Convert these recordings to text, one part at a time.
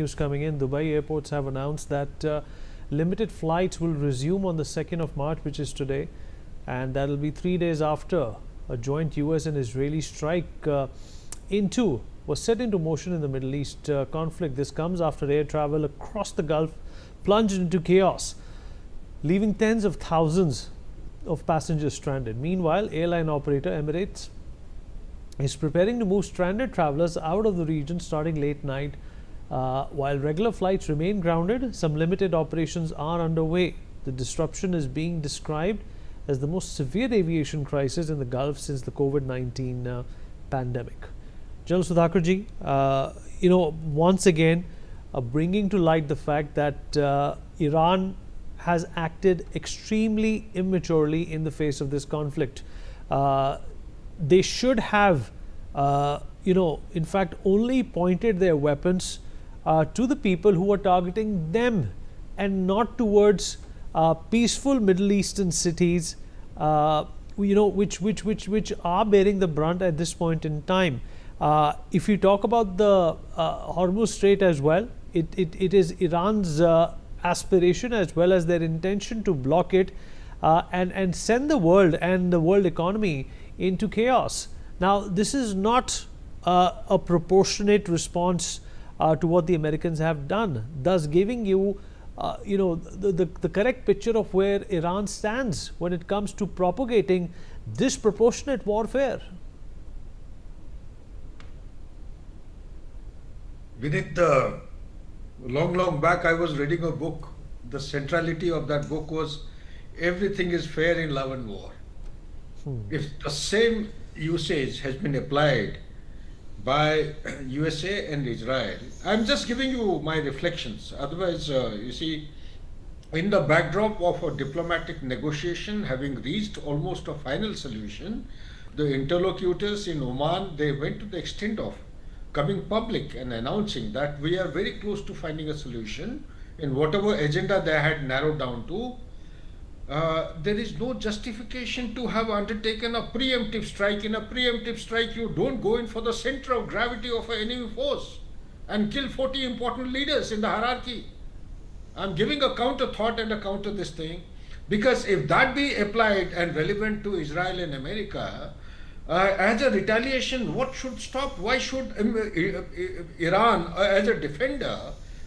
News coming in. Dubai airports have announced that limited flights will resume on the 2nd of March, which is today, and that'll be 3 days after a joint US and Israeli strike was set into motion in the Middle East conflict. This comes after air travel across the Gulf plunged into chaos, leaving tens of thousands of passengers stranded. Meanwhile, airline operator Emirates is preparing to move stranded travelers out of the region starting late night. While regular flights remain grounded, some limited operations are underway. The disruption is being described as the most severe aviation crisis in the Gulf since the COVID-19 pandemic. General Sudhakarji, once again, bringing to light the fact that Iran has acted extremely immaturely in the face of this conflict. They should have, in fact, only pointed their weapons to the people who are targeting them and not towards peaceful Middle Eastern cities, which are bearing the brunt at this point in time. If you talk about the Hormuz Strait as well, it is Iran's aspiration as well as their intention to block it and send the world and the world economy into chaos. Now, this is not a proportionate response to what the Americans have done, thus giving you, the correct picture of where Iran stands when it comes to propagating disproportionate warfare. Vinith, long back I was reading a book. The centrality of that book was everything is fair in love and war. If the same usage has been applied by USA and Israel, I'm just giving you my reflections. Otherwise, you see, in the backdrop of a diplomatic negotiation having reached almost a final solution, the interlocutors in Oman, they went to the extent of coming public and announcing that we are very close to finding a solution in whatever agenda they had narrowed down to. There is no justification to have undertaken a preemptive strike. In a preemptive strike, you don't go in for the center of gravity of an enemy force and kill 40 important leaders in the hierarchy. I'm giving a counter thought and a counter this thing, because if that be applied and relevant to Israel and America, as a retaliation, what should stop? Why should Iran, as a defender,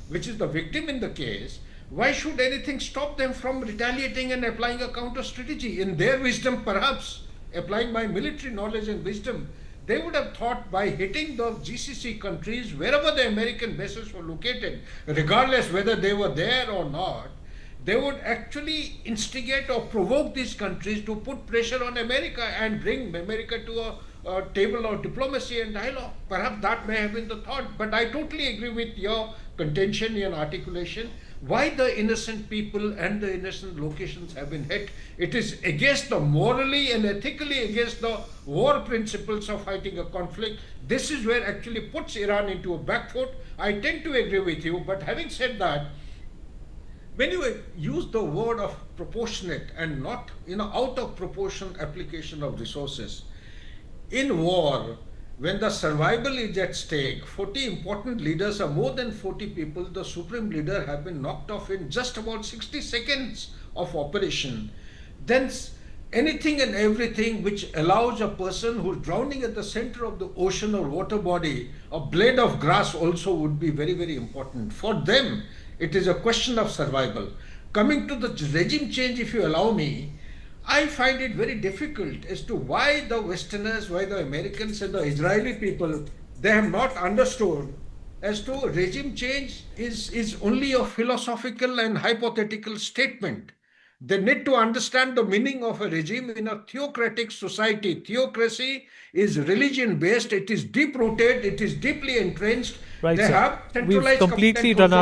which is the victim in the case, why should anything stop them from retaliating and applying a counter strategy? In their wisdom, perhaps, applying my military knowledge and wisdom, they would have thought by hitting the GCC countries, wherever the American bases were located, regardless whether they were there or not, they would actually instigate or provoke these countries to put pressure on America and bring America to a table of diplomacy and dialogue. Perhaps that may have been the thought, but I totally agree with your contention, your articulation. Why the innocent people and the innocent locations have been hit? It is against the morally and ethically against the war principles of fighting a conflict. This is where actually puts Iran into a back foot. I tend to agree with you, but having said that, when you use the word of proportionate and not out of proportion application of resources, in war, when the survival is at stake, 40 important leaders or more than 40 people, the supreme leader, have been knocked off in just about 60 seconds of operation, then anything and everything which allows a person who's drowning at the center of the ocean or water body, a blade of grass also would be very, very important. For them, it is a question of survival. Coming to the regime change, if you allow me, I find it very difficult as to why the Westerners, why the Americans and the Israeli people, they have not understood as to regime change is only a philosophical and hypothetical statement. They need to understand the meaning of a regime in a theocratic society. Theocracy is religion-based, it is deep-rooted, it is deeply entrenched. Right, they sir. have centralized We've completely run out